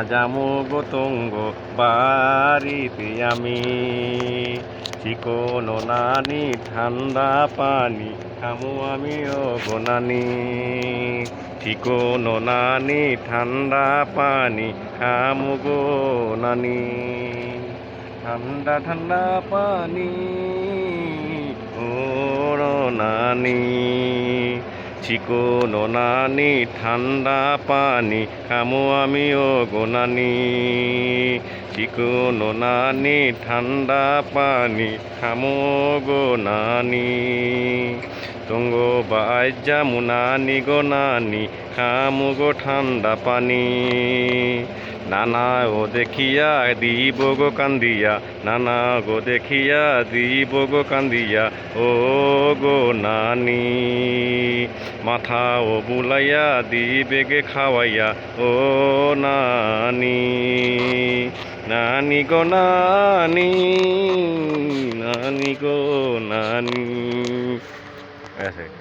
জামু গোতঙ্গ বাড়িতে আমি চিকনো নানি ঠান্ডা পানি খামু আমিও গো নানি চিকনো নানি ঠান্ডা পানি খামু গো নানি ঠান্ডা ঠান্ডা পানি ও নানি চিকনো নানি ঠান্ডা পানি খামু আমিও গো নানি চিকনো নানি ঠান্ডা পানি খামু গো নানি তঙ্গ বাইজামু নানি গো নানি খামু গো ঠান্ডা পানি নানা ও দেখিয়া দিব গো কান্দিয়া নানা গো দেখিয়া দিব গো কান্দিয়া ও গো নানি মাথা ও বুলাইয়া দিবে গে খাওয়াইয়া ও নানি নানি গো নানি নানি গো নানি।